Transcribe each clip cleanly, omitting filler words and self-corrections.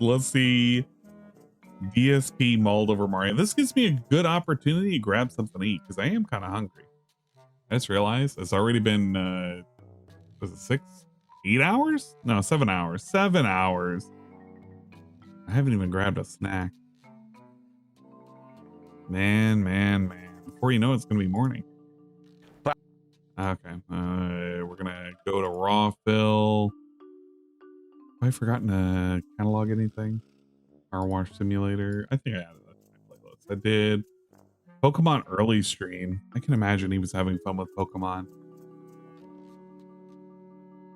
Let's see. DSP mulled over Mario. This gives me a good opportunity to grab something to eat because I am kind of hungry. I just realized it's already been was it 8 hours? No, 7 hours. 7 hours. I haven't even grabbed a snack. Man. Before you know it, it's gonna be morning. Okay. We're gonna go to raw fill. Have I forgotten to catalog anything? Car wash simulator. I think I added that to my playlist. I did. Pokemon early stream. I can imagine he was having fun with Pokemon.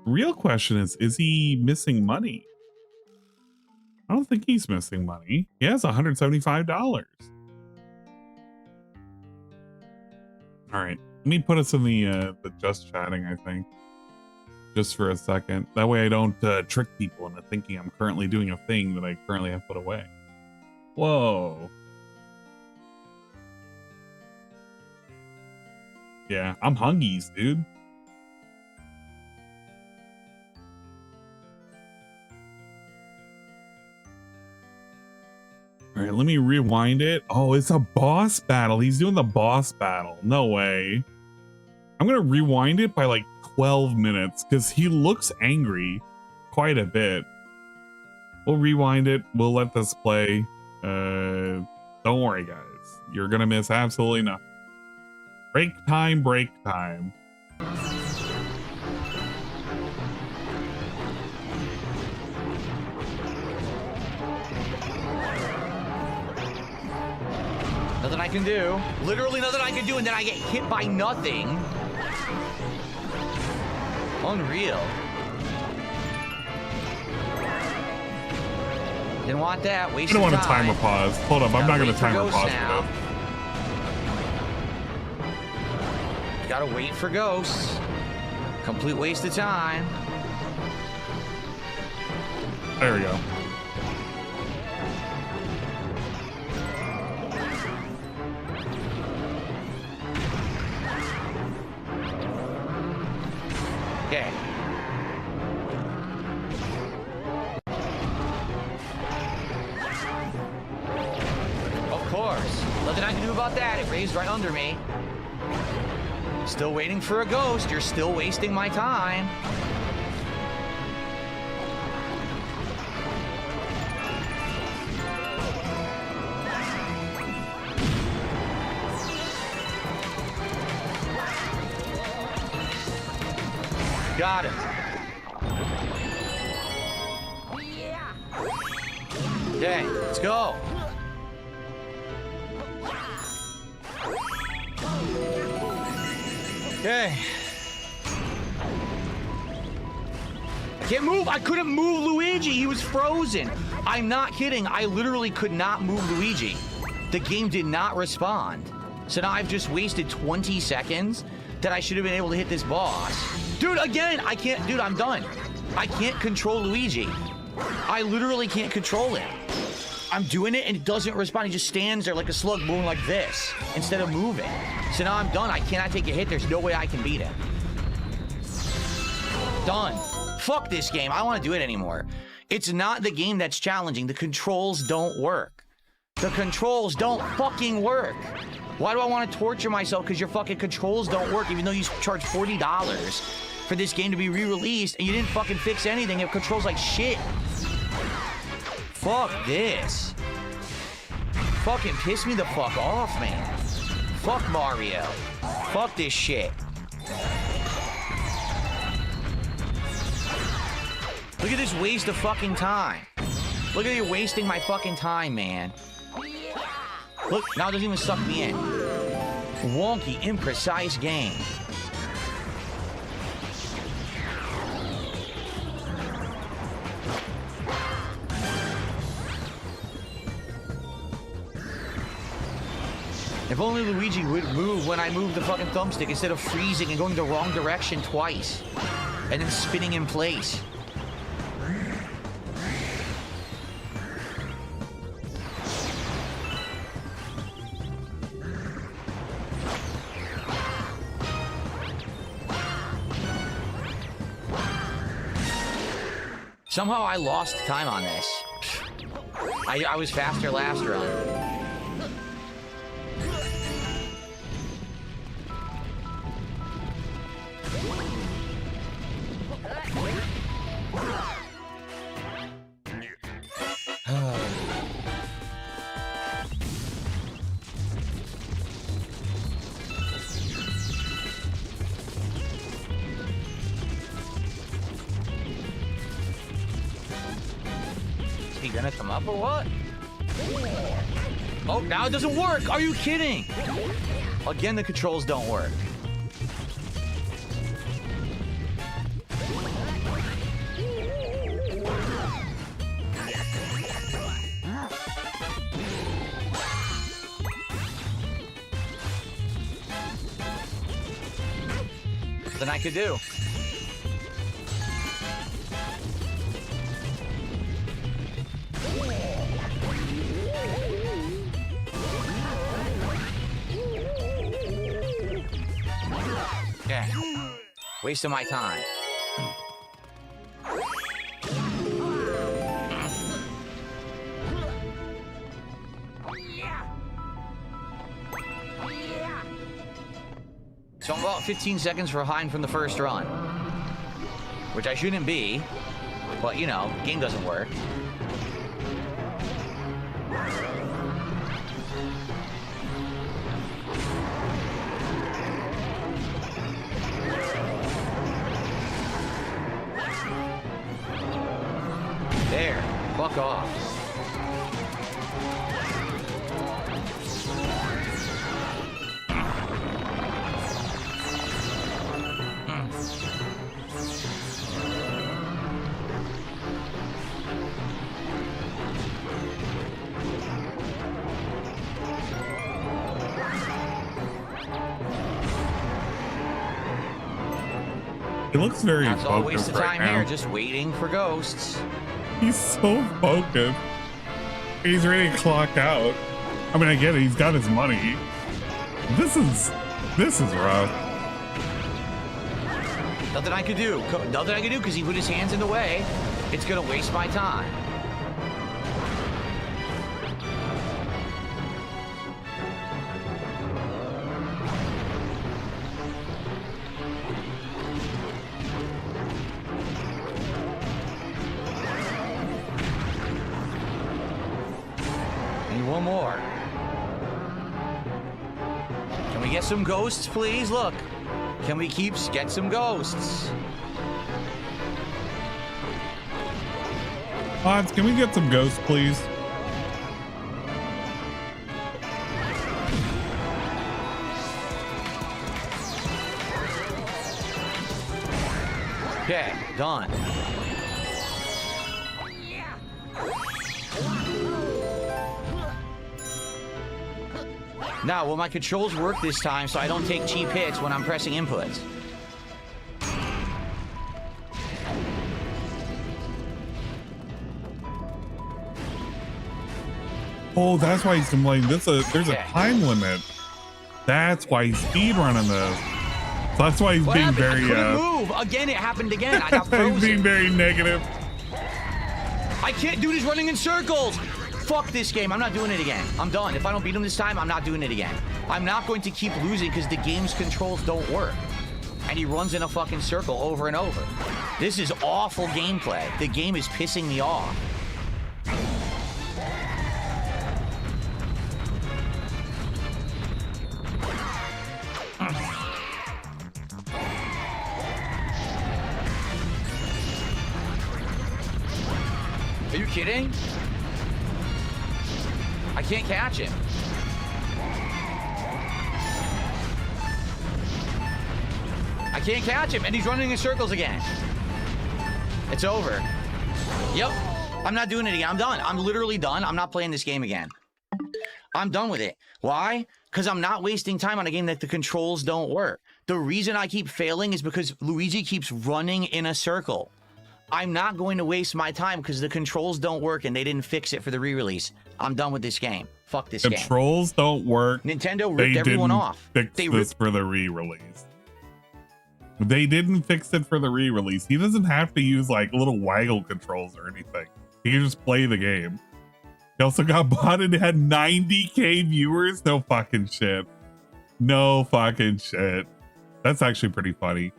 Real question is he missing money? I don't think he's missing money. He has $175. All right, let me put us in the just chatting, I think, just for a second. That way I don't trick people into thinking I'm currently doing a thing that I currently have put away. Whoa. Yeah, I'm hungies, dude. All right, let me rewind it. Oh, it's a boss battle. He's doing the boss battle. No way. I'm going to rewind it by like 12 minutes because he looks angry quite a bit. We'll rewind it. We'll let this play. Don't worry, guys. You're going to miss absolutely nothing. Break time, break time. Nothing I can do. Literally nothing I can do, and then I get hit by nothing. Unreal. Didn't want that. Waste of time. I don't want to timer pause. Hold up, I'm not going to timer pause now. for You gotta wait for ghosts. Complete waste of time. There we go. Okay. Of course. Nothing I can do about that. It raised right under me. Still waiting for a ghost. You're still wasting my time. Got it. Okay, let's go. Okay. I can't move. I couldn't move Luigi. He was frozen. I'm not kidding. I literally could not move Luigi. The game did not respond. So now I've just wasted 20 seconds that I should have been able to hit this boss. Dude, again, I can't. Dude, I'm done. I can't control Luigi. I literally can't control him. I'm doing it and it doesn't respond. He just stands there like a slug moving like this instead of moving. So now I'm done. I cannot take a hit. There's no way I can beat him. Done. Fuck this game. I don't want to do it anymore. It's not the game that's challenging. The controls don't work. The controls don't fucking work. Why do I want to torture myself because your fucking controls don't work even though you charge $40 for this game to be re-released and you didn't fucking fix anything? It controls like shit. Fuck this. Fucking piss me the fuck off, man. Fuck Mario. Fuck this shit. Look at this waste of fucking time. Look at you wasting my fucking time, man. Look, now it doesn't even suck me in. Wonky, imprecise game. If only Luigi would move when I move the fucking thumbstick instead of freezing and going the wrong direction twice. And then spinning in place. Somehow I lost time on this. I was faster last run. Is he gonna come up or what? Oh, now it doesn't work. Are you kidding? Again, the controls don't work. Nothing I could do. Okay. Wasting my time. So I'm about 15 seconds behind from the first run, which I shouldn't be, but you know, game doesn't work. There, fuck off. He looks very That's all waste focused of right time now. here, just waiting for ghosts. He's so focused. He's ready to clock out. I mean, I get it. He's got his money. This is rough. Nothing I could do. Nothing I could do because he put his hands in the way. It's gonna waste my time. Need one more. Can we get some ghosts, please? Look. Can we get some ghosts? Odds, can we get some ghosts, please? Okay, done. Now, will my controls work this time so I don't take cheap hits when I'm pressing inputs? Oh, that's why he's complaining. There's a time limit. That's why he's speedrunning this. So that's why he's What being happened? very I couldn't move. Again, it happened again. I got frozen. he's being very negative. I can't do this running in circles. Fuck this game. I'm not doing it again. I'm done. If I don't beat him this time, I'm not doing it again. I'm not going to keep losing because the game's controls don't work. And he runs in a fucking circle over and over. This is awful gameplay. The game is pissing me off. Are you kidding? I can't catch him. I can't catch him, and he's running in circles again. It's over. Yep. I'm not doing it again. I'm done. I'm literally done. I'm not playing this game again. I'm done with it. Why? Because I'm not wasting time on a game that the controls don't work. The reason I keep failing is because Luigi keeps running in a circle. I'm not going to waste my time because the controls don't work and they didn't fix it for the re-release. I'm done with this game. Fuck this game. Controls don't work. Nintendo ripped everyone off. Fix this for the re-release. They didn't fix it for the re-release. He doesn't have to use like little waggle controls or anything. He can just play the game. He also got bought and had 90K viewers. No fucking shit. No fucking shit. That's actually pretty funny.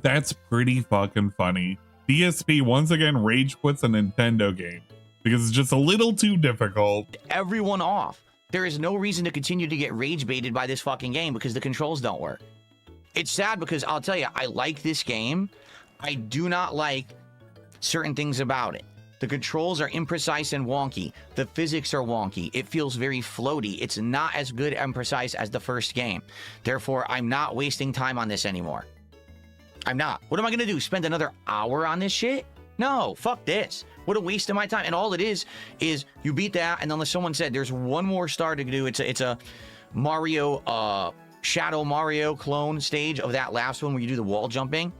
That's pretty fucking funny. DSP once again rage quits a Nintendo game because it's just a little too difficult. Everyone off. There is no reason to continue to get rage baited by this fucking game because the controls don't work. It's sad because I'll tell you, I like this game. I do not like certain things about it. The controls are imprecise and wonky. The physics are wonky. It feels very floaty. It's not as good and precise as the first game. Therefore, I'm not wasting time on this anymore. I'm not. What am I going to do? Spend another hour on this shit? No, fuck this. What a waste of my time. And all it is you beat that, and unless someone said there's one more star to do, it's a Mario, Shadow Mario clone stage of that last one where you do the wall jumping.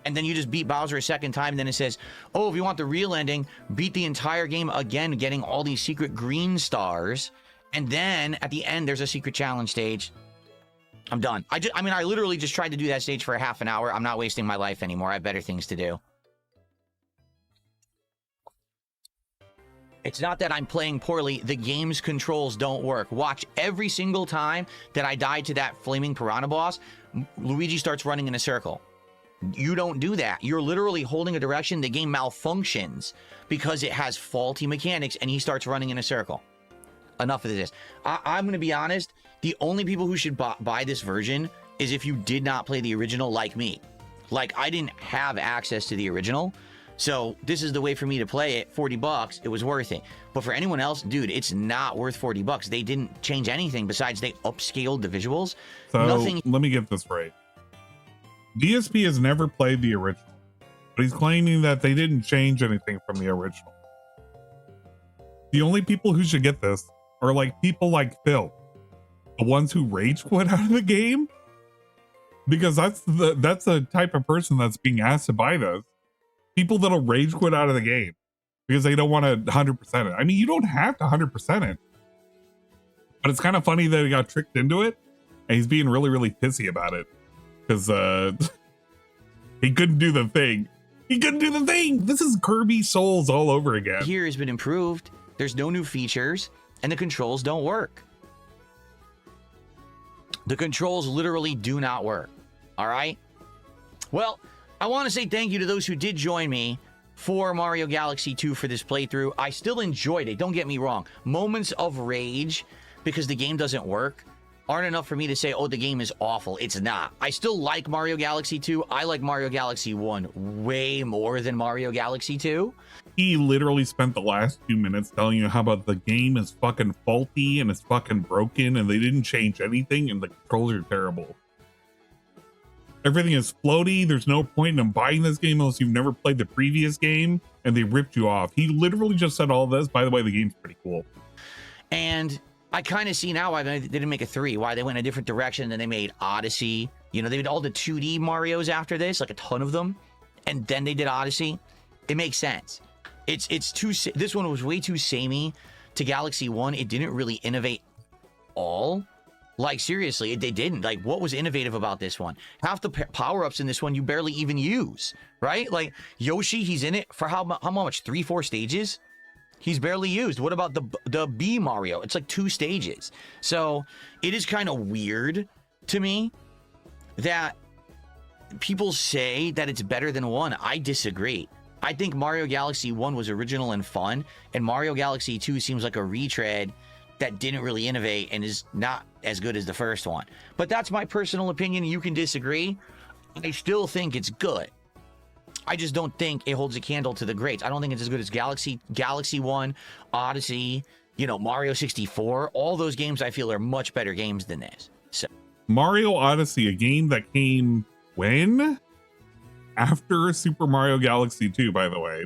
And then you just beat Bowser a second time, and then it says, oh, if you want the real ending, beat the entire game again, getting all these secret green stars. And then at the end, there's a secret challenge stage. I'm done. I literally just tried to do that stage for a half an hour. I'm not wasting my life anymore. I have better things to do. It's not that I'm playing poorly. The game's controls don't work. Watch, every single time that I died to that flaming piranha boss, Luigi starts running in a circle. You don't do that. You're literally holding a direction. The game malfunctions because it has faulty mechanics and he starts running in a circle. Enough of this. I'm going to be honest. The only people who should buy this version is if you did not play the original like me. Like, I didn't have access to the original. So this is the way for me to play it. $40. It was worth it. But for anyone else, dude, it's not worth $40. They didn't change anything besides they upscaled the visuals. So Nothing. Let me get this right. DSP has never played the original, but he's claiming that they didn't change anything from the original. The only people who should get this are like people like Phil, the ones who rage quit out of the game, because that's the type of person that's being asked to buy this. People that'll rage quit out of the game because they don't want to 100% it. I mean, you don't have to 100% it, but it's kind of funny that he got tricked into it, and he's being really, really pissy about it. Because he couldn't do the thing. He couldn't do the thing. This is Kirby Souls all over again. Here has been improved. There's no new features, and the controls don't work. The controls literally do not work. All right? Well, I want to say thank you to those who did join me for Mario Galaxy 2 for this playthrough. I still enjoyed it. Don't get me wrong. Moments of rage because the game doesn't work aren't enough for me to say, oh, the game is awful. It's not. I still like Mario Galaxy 2. I like Mario Galaxy 1 way more than Mario Galaxy 2. He literally spent the last 2 minutes telling you how about the game is fucking faulty and it's fucking broken and they didn't change anything and the controls are terrible. Everything is floaty. There's no point in buying this game unless you've never played the previous game, and they ripped you off. He literally just said all this. By the way, the game's pretty cool. And I kind of see now why they didn't make a 3, why they went a different direction. Then they made Odyssey. You know, they did all the 2D Marios after this, like a ton of them. And then they did Odyssey. It makes sense. It's too, this one was way too samey to Galaxy 1. It didn't really innovate all. Like, seriously, they didn't. Like, what was innovative about this one? Half the power-ups in this one you barely even use, right? Like, Yoshi, he's in it for how much? 3-4 stages? He's barely used. What about the B Mario? It's like 2 stages. So it is kind of weird to me that people say that it's better than 1. I disagree. I think Mario Galaxy 1 was original and fun, and Mario Galaxy 2 seems like a retread that didn't really innovate and is not as good as the first one. But that's my personal opinion. You can disagree. I still think it's good. I just don't think it holds a candle to the greats. I don't think it's as good as Galaxy 1, Odyssey, you know, Mario 64. All those games I feel are much better games than this. So Mario Odyssey, a game that came when? After Super Mario Galaxy 2, by the way,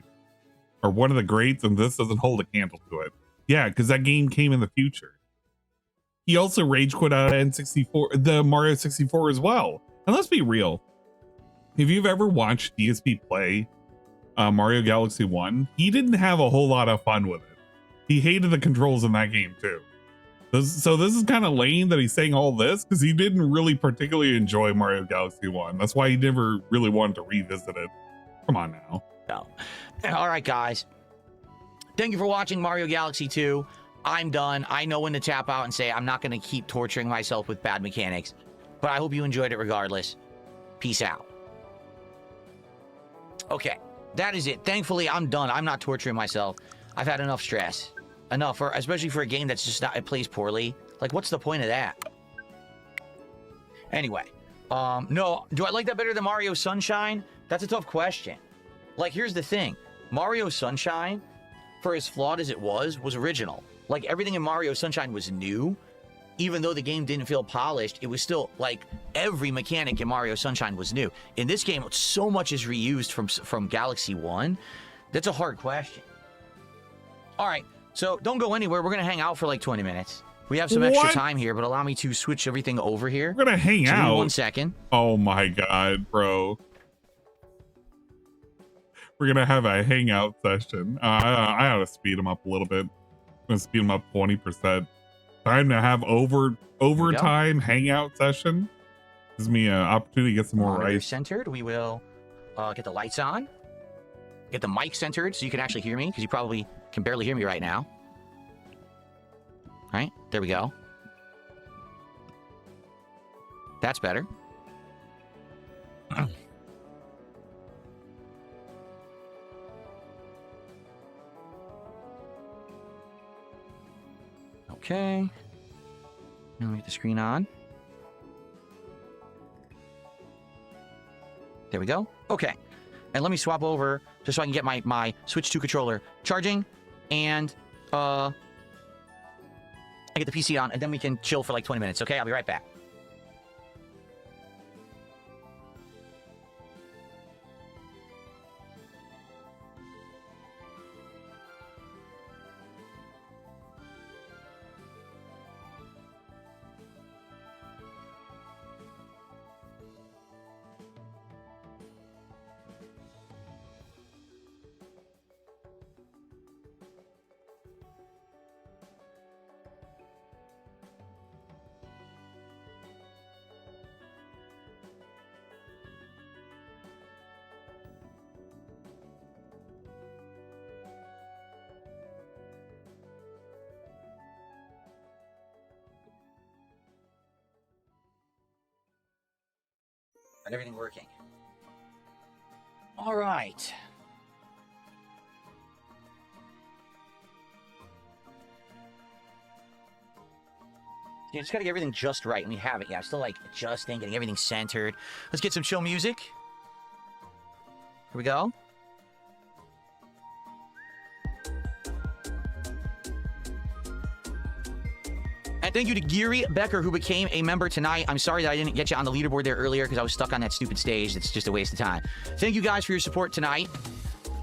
are one of the greats, and this doesn't hold a candle to it. Yeah, because that game came in the future. He also rage quit out of N64, the Mario 64 as well. And let's be real. If you've ever watched DSP play Mario Galaxy 1, he didn't have a whole lot of fun with it. He hated the controls in that game too. So this is kind of lame that he's saying all this because he didn't really particularly enjoy Mario Galaxy 1. That's why he never really wanted to revisit it. Come on now. No. All right, guys. Thank you for watching Mario Galaxy 2. I'm done. I know when to tap out and say I'm not going to keep torturing myself with bad mechanics. But I hope you enjoyed it regardless. Peace out. Okay, that is it. Thankfully, I'm done. I'm not torturing myself. I've had enough stress. Enough, especially for a game that's just not, it plays poorly. Like, what's the point of that? Anyway, no, do I like that better than Mario Sunshine? That's a tough question. Like, here's the thing. Mario Sunshine, for as flawed as it was original. Like, everything in Mario Sunshine was new. Even though the game didn't feel polished, it was still, like, every mechanic in Mario Sunshine was new. In this game, so much is reused from Galaxy 1. That's a hard question. All right, so don't go anywhere. We're going to hang out for, like, 20 minutes. We have some extra time here, but allow me to switch everything over here. We're going to hang out. 1 second. Oh, my God, bro. We're going to have a hangout session. I ought to speed them up a little bit. I'm going to speed them up 20%. Time to have overtime hangout session. Gives me an opportunity to get some more rice. Centered. We will get the lights on. Get the mic centered so you can actually hear me, because you probably can barely hear me right now. All right, there we go. That's better. Okay. Now let me get the screen on. There we go. Okay. And let me swap over just so I can get my Switch 2 controller charging. And I get the PC on, and then we can chill for like 20 minutes. Okay, I'll be right back. And everything working. All right. You just gotta get everything just right, and we have it. Yeah, I'm still like adjusting, getting everything centered. Let's get some chill music. Here we go. And thank you to Geary Becker, who became a member tonight. I'm sorry that I didn't get you on the leaderboard there earlier because I was stuck on that stupid stage. It's just a waste of time. Thank you guys for your support tonight.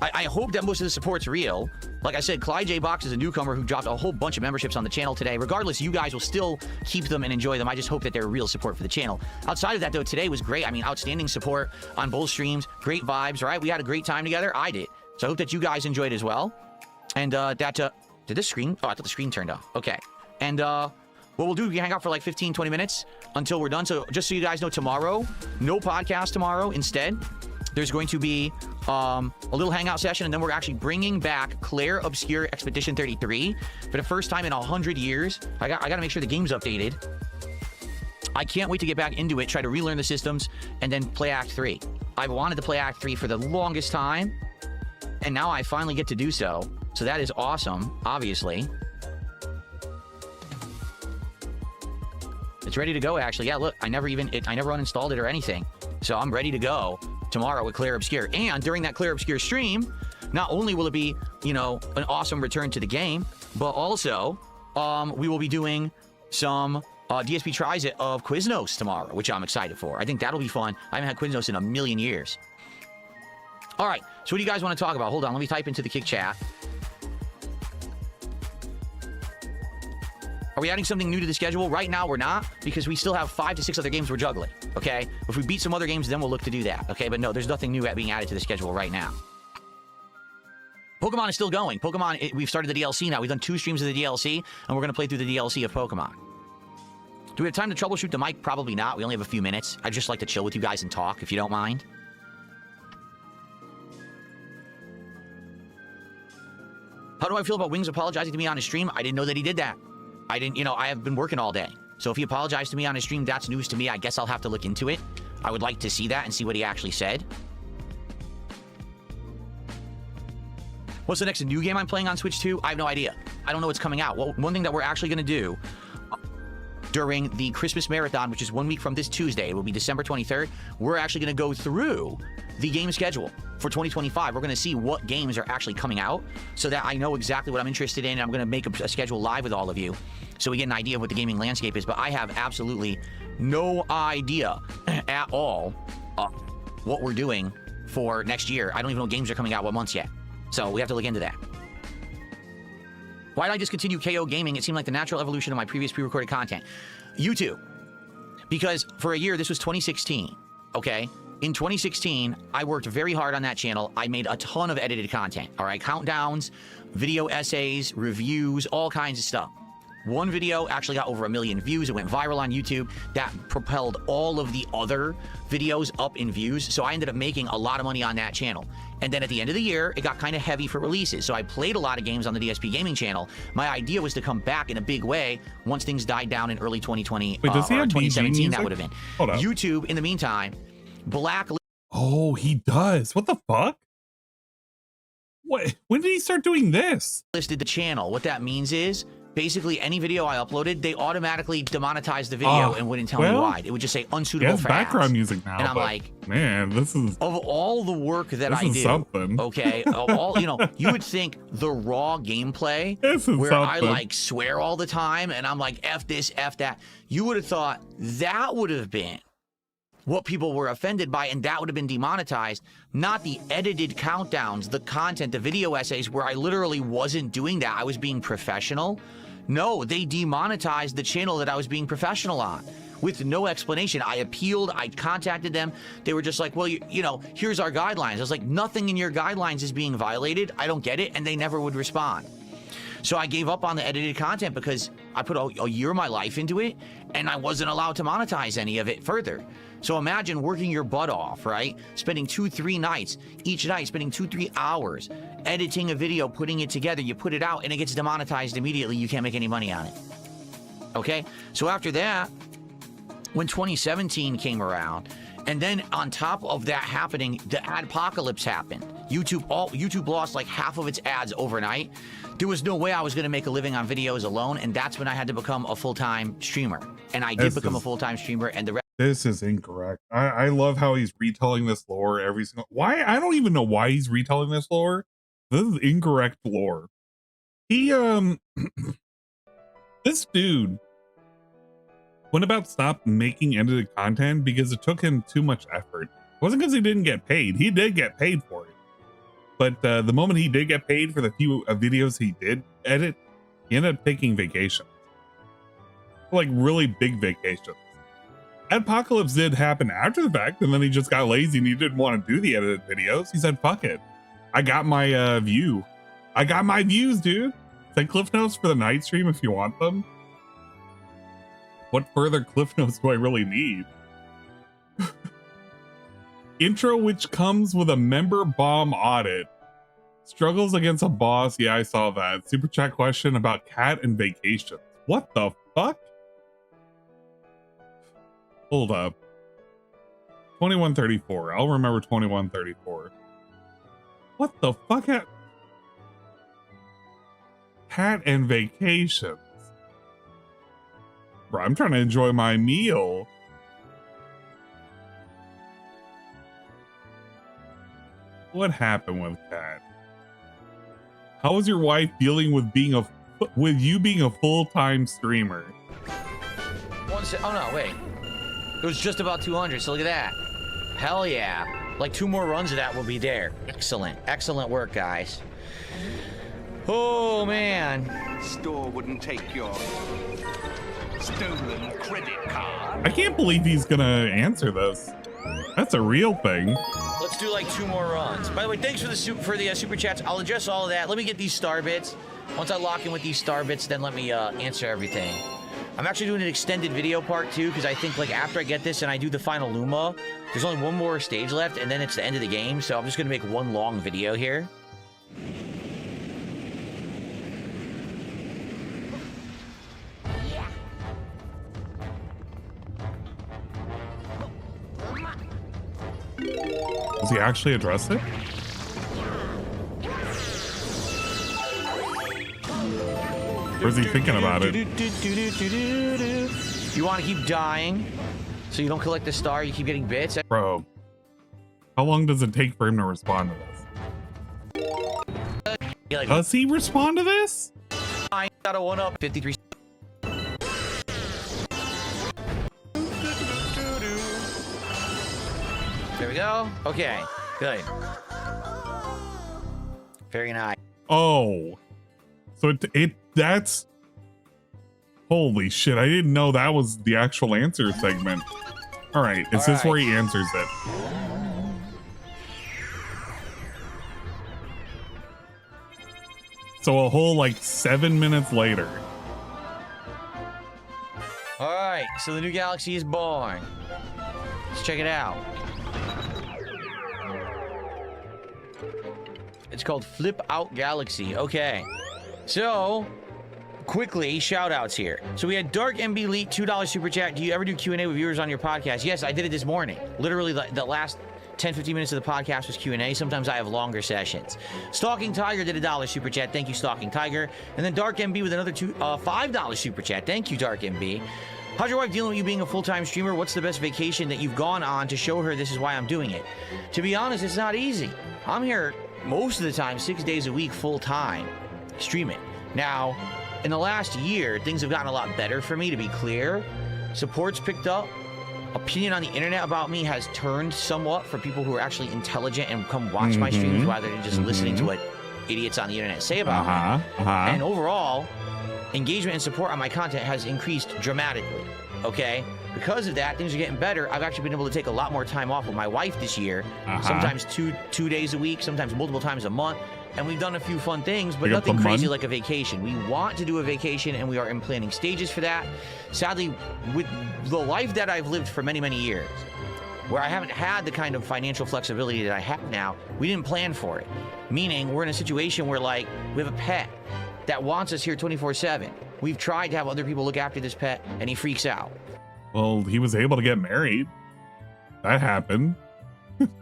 I hope that most of the support's real. Like I said, Clyde J. Box is a newcomer who dropped a whole bunch of memberships on the channel today. Regardless, you guys will still keep them and enjoy them. I just hope that they're real support for the channel. Outside of that, though, today was great. I mean, outstanding support on both streams. Great vibes, right? We had a great time together. I did. So I hope that you guys enjoyed as well. And did this screen? Oh, I thought the screen turned off. Okay. And what we'll do, we hang out for like 15, 20 minutes until we're done. So just so you guys know, tomorrow, no podcast tomorrow. Instead, there's going to be a little hangout session, and then we're actually bringing back Claire Obscure Expedition 33 for the first time in 100 years. I got to make sure the game's updated. I can't wait to get back into it, try to relearn the systems, and then play Act 3. I've wanted to play Act 3 for the longest time, and now I finally get to do so. So that is awesome, obviously. It's ready to go, actually. Yeah, look, I never uninstalled it or anything. So I'm ready to go tomorrow with Claire Obscure. And during that Claire Obscure stream, not only will it be, you know, an awesome return to the game, but also we will be doing some DSP tries it of Quiznos tomorrow, which I'm excited for. I think that'll be fun. I haven't had Quiznos in a million years. All right, so what do you guys want to talk about? Hold on, let me type into the Kick chat. Are we adding something new to the schedule? Right now, we're not, because we still have 5 to 6 other games we're juggling, okay? If we beat some other games, then we'll look to do that, okay? But no, there's nothing new being added to the schedule right now. Pokemon is still going. Pokemon, we've started the DLC now. We've done 2 streams of the DLC, and we're going to play through the DLC of Pokemon. Do we have time to troubleshoot the mic? Probably not. We only have a few minutes. I'd just like to chill with you guys and talk, if you don't mind. How do I feel about Wings apologizing to me on his stream? I didn't know that he did that. I didn't, you know, I have been working all day. So if he apologized to me on his stream, that's news to me. I guess I'll have to look into it. I would like to see that and see what he actually said. What's the next new game I'm playing on Switch 2? I have no idea. I don't know what's coming out. Well, one thing that we're actually going to do during the Christmas Marathon, which is 1 week from this Tuesday, it will be December 23rd, we're actually going to go through the game schedule for 2025. We're going to see what games are actually coming out so that I know exactly what I'm interested in. I'm going to make a schedule live with all of you so we get an idea of what the gaming landscape is. But I have absolutely no idea at all what we're doing for next year. I don't even know what games are coming out what months yet. So we have to look into that. Why did I discontinue KO Gaming? It seemed like the natural evolution of my previous pre-recorded content. YouTube. Because for a year, this was 2016, okay? In 2016, I worked very hard on that channel. I made a ton of edited content, all right? Countdowns, video essays, reviews, all kinds of stuff. One video actually got over 1 million views. It went viral on YouTube. That propelled all of the other videos up in views. So I ended up making a lot of money on that channel. And then at the end of the year, it got kind of heavy for releases. So I played a lot of games on the DSP Gaming channel. My idea was to come back in a big way once things died down in early 2020. Wait, does he have 2017, that would have been. Hold up. YouTube, in the meantime, blacklisted. Oh, he does. What the fuck? What? When did he start doing this? Listed the channel. What that means is basically any video I uploaded, they automatically demonetized the video and wouldn't tell me why. It would just say unsuitable for background ads. Music now. And I'm like, man, this is of all the work that I do. Something. Okay, all you know, you would think the raw gameplay where I like swear all the time and I'm like F this, F that. You would have thought that would have been what people were offended by, and that would have been demonetized, not the edited countdowns, the content, the video essays where I literally wasn't doing that. I was being professional. No, they demonetized the channel that I was being professional on with no explanation. I appealed, I contacted them. They were just like, well, you know, here's our guidelines. I was like, nothing in your guidelines is being violated. I don't get it. And they never would respond. So I gave up on the edited content because I put a year of my life into it and I wasn't allowed to monetize any of it further. So imagine working your butt off, right? Spending 2-3 nights, each night spending 2-3 hours editing a video, putting it together, you put it out and it gets demonetized immediately. You can't make any money on it. Okay? So after that, when 2017 came around, and then on top of that happening, the adpocalypse happened. YouTube lost like half of its ads overnight. There was no way I was going to make a living on videos alone, and that's when I had to become a full-time streamer. And I did become a full-time streamer, and the rest. This is incorrect. I love how he's retelling this lore every single. Why? I don't even know why he's retelling this lore. This is incorrect lore. He this dude went about stop making edited content because it took him too much effort. It wasn't because he didn't get paid. He did get paid for it. But the moment he did get paid for the few videos he did edit, he ended up taking vacations. Like really big vacations. Apocalypse did happen after the fact, and then he just got lazy and he didn't want to do the edited videos. He said, fuck it. I got my view. I got my views, dude. Send cliff notes for the night stream if you want them. What further cliff notes do I really need? Intro which comes with a member bomb audit. Struggles against a boss. Yeah, I saw that. Super chat question about cat and vacations. What the fuck? Hold up. 2134. I'll remember 2134. What the fuck? Cat and vacations. Bro, I'm trying to enjoy my meal. What happened with Cat? How was your wife dealing with you being a full-time streamer? Oh no, wait. It was just about 200, so look at that. Hell yeah. Like 2 more runs of that will be there. Excellent. Excellent work, guys. Oh, man. Store wouldn't take your stolen credit card. I can't believe he's gonna answer this. That's a real thing. Let's do like 2 more runs. By the way, thanks for the super chats. I'll address all of that. Let me get these star bits. Once I lock in with these star bits, then let me answer everything. I'm actually doing an extended video part 2 because I think like after I get this and I do the final Luma, there's only 1 more stage left and then it's the end of the game. So I'm just gonna make 1 long video here. he actually address it? Or is he thinking about it? You want to keep dying so you don't collect the star, you keep getting bits? Bro, how long does it take for him to respond to this? Does he respond to this? I got a 1-up 53. There we go. Okay, good. Very nice. Oh, so that's holy shit. I didn't know that was the actual answer segment. All right, is this where he answers it? So a whole like 7 minutes later. All right, so the new galaxy is born. Let's check it out. It's called Flip Out Galaxy. Okay, so quickly shout outs here. So we had Dark MB Elite $2 super chat. Do you ever do Q&A with viewers on your podcast? Yes, I did it this morning. Literally the last 10-15 minutes of the podcast was Q&A. Sometimes I have longer sessions. Stalking Tiger did a $1 super chat. Thank you, Stalking Tiger. And then Dark MB with another $5 super chat. Thank you, Dark MB. How's your wife dealing with you being a full-time streamer? What's the best vacation that you've gone on to show her this is why I'm doing it? To be honest, it's not easy. I'm here most of the time, 6 days a week, full-time streaming. Now, in the last year, things have gotten a lot better for me, to be clear. Support's picked up. Opinion on the internet about me has turned somewhat for people who are actually intelligent and come watch my streams rather than just listening to what idiots on the internet say about me. And overall, engagement and support on my content has increased dramatically, okay? Because of that, things are getting better. I've actually been able to take a lot more time off with my wife this year. Sometimes two days a week, sometimes multiple times a month. And we've done a few fun things, but nothing crazy like a vacation. We want to do a vacation, and we are in planning stages for that. Sadly, with the life that I've lived for many, many years, where I haven't had the kind of financial flexibility that I have now, we didn't plan for it. Meaning, we're in a situation where, like, we have a pet that wants us here 24/7. We've tried to have other people look after this pet, and he freaks out. Well, he was able to get married. That happened.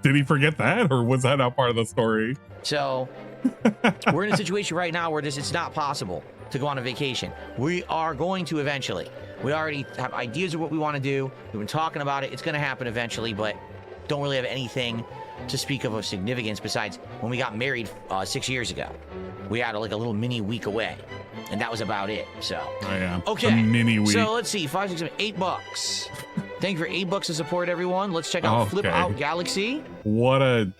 Did he forget that, or was that not part of the story? So we're in a situation right now where it's not possible to go on a vacation. We are going to eventually. We already have ideas of what we want to do. We've been talking about it. It's going to happen eventually, but don't really have anything to speak of significance besides when we got married 6 years ago. We had like a little mini week away, and that was about it. So, okay. A mini week. So let's see, 5, 6, 7, $8. Thank you for $8 to support everyone. Let's check out Flip Out Galaxy. What a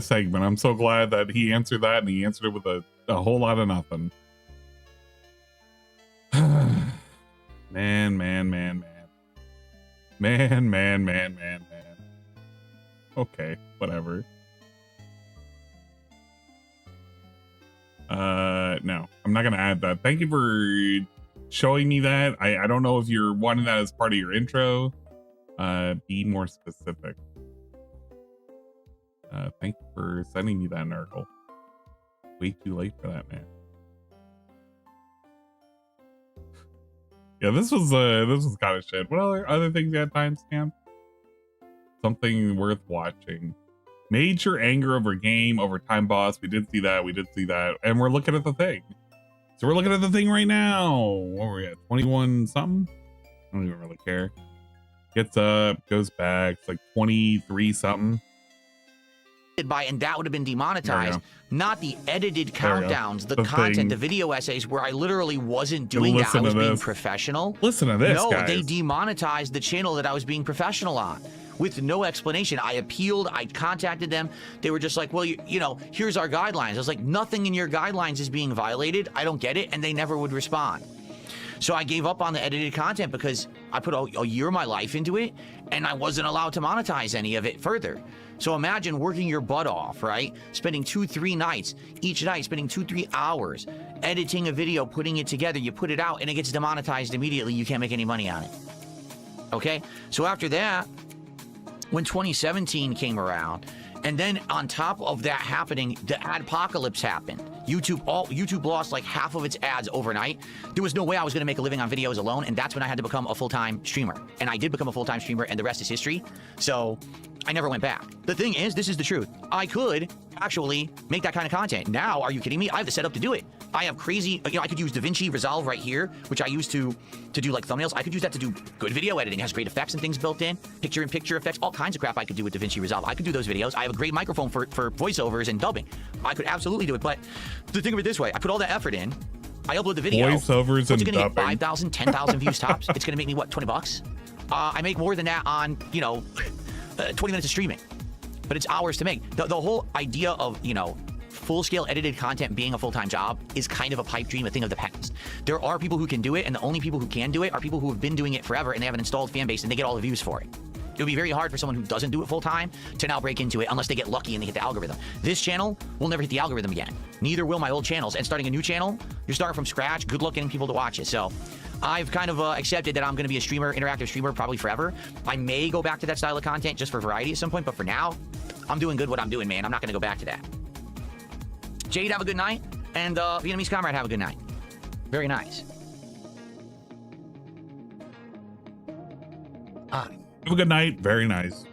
segment. I'm so glad that he answered that, and he answered it with a whole lot of nothing. Man. Okay, whatever. No, I'm not gonna add that. Thank you for showing me that. I don't know if you're wanting that as part of your intro. Be more specific. Thank you for sending me that article. Way too late for that, man. Yeah, this was kind of shit. What other things you had timestamp? Something worth watching. Major anger over game, over time boss. We did see that. And we're looking at the thing. So we're looking at the thing right now. What were we at? 21 something? I don't even really care. Gets up, goes back. It's like 23 something. By, and that would have been demonetized, not the edited countdowns, the content, thing. The video essays where I literally wasn't doing that. I was being professional. Listen to this, no, guys. They demonetized the channel that I was being professional on with no explanation. I appealed, I contacted them. They were just like, well, you know, here's our guidelines. I was like, nothing in your guidelines is being violated. I don't get it. And they never would respond. So I gave up on the edited content because I put a year of my life into it and I wasn't allowed to monetize any of it further. So imagine working your butt off, right? Spending 2-3 nights, each night spending 2-3 hours editing a video, putting it together, you put it out and it gets demonetized immediately. You can't make any money on it. Okay? So after that, when 2017 came around And then on top of that happening, the adpocalypse happened. YouTube lost like half of its ads overnight. There was no way I was going to make a living on videos alone, and that's when I had to become a full-time streamer. And I did become a full-time streamer, and the rest is history. So I never went back. The thing is, this is the truth. I could actually make that kind of content. Now, are you kidding me? I have the setup to do it. I have crazy, I could use DaVinci Resolve right here, which I use to do like thumbnails. I could use that to do good video editing. It has great effects and things built in, picture-in-picture effects, all kinds of crap I could do with DaVinci Resolve. I could do those videos. I have a great microphone for voiceovers and dubbing. I could absolutely do it, but the thing of it this way, I put all that effort in, I upload the video. Voiceovers and dubbing. It's gonna get 5,000, 10,000 views tops. It's gonna make me, what, 20 bucks? I make more than that on, 20 minutes of streaming, but it's hours to make. The whole idea of, full-scale edited content being a full-time job is kind of a pipe dream, a thing of the past. There are people who can do it, and the only people who can do it are people who have been doing it forever, and they have an installed fan base, and they get all the views for it. It would be very hard for someone who doesn't do it full-time to now break into it unless they get lucky and they hit the algorithm. This channel will never hit the algorithm again. Neither will my old channels. And starting a new channel, you're starting from scratch. Good luck getting people to watch it. So I've kind of accepted that I'm going to be a streamer, interactive streamer, probably forever. I may go back to that style of content just for variety at some point, but for now, I'm doing good what I'm doing, man. I'm not going to go back to that. Jade, have a good night. And Vietnamese Comrade, have a good night. Very nice. Have a good night. Very nice.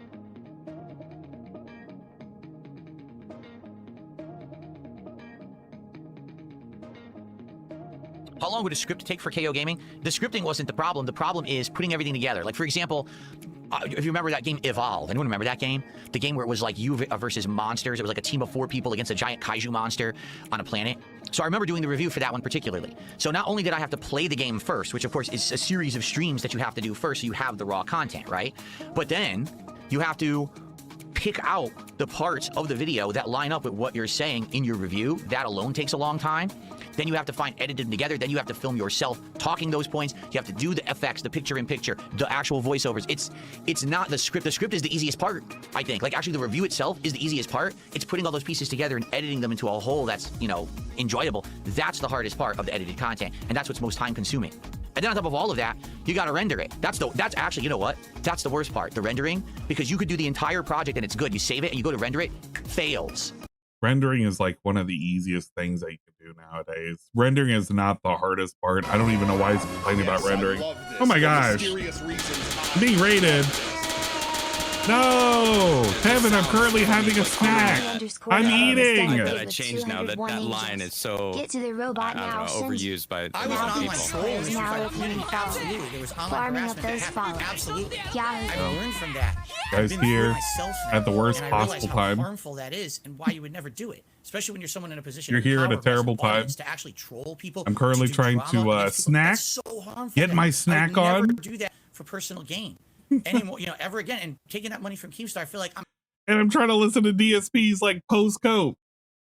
How long would a script take for KO Gaming? The scripting wasn't the problem. The problem is putting everything together. Like, for example, if you remember that game Evolve, anyone remember that game? The game where it was like you versus monsters. It was like a team of 4 people against a giant kaiju monster on a planet. So I remember doing the review for that one particularly. So not only did I have to play the game first, which of course is a series of streams that you have to do first so you have the raw content, right? But then you have to pick out the parts of the video that line up with what you're saying in your review. That alone takes a long time. Then you have to find edit them together. Then you have to film yourself talking those points. You have to do the effects, the picture-in-picture, the actual voiceovers. It's not the script. The script is the easiest part, I think. Like, actually, the review itself is the easiest part. It's putting all those pieces together and editing them into a whole that's, enjoyable. That's the hardest part of the edited content, and that's what's most time-consuming. And then on top of all of that, you got to render it. That's actually, you know what? That's the worst part, the rendering, because you could do the entire project and it's good. You save it and you go to render it, fails. Rendering is like one of the easiest things that you can do nowadays. Rendering is not the hardest part. I don't even know why he's complaining about rendering. Oh my gosh. Being rated. No, Kevin, I'm currently having a snack. I'm eating. That I changed now. That line is so overused by a lot of people. Absolutely, there was online harassment that happened. Absolutely, I learned from that. Guys here at the worst possible time. How harmful that is, and why you would never do it, especially when you're someone in a position. You're here at a terrible time. To actually troll people. I'm currently trying to snack. Get my snack on. Never do that for personal gain anymore, ever again. And taking that money from Keemstar, I feel like I'm trying to listen to DSP's like post cope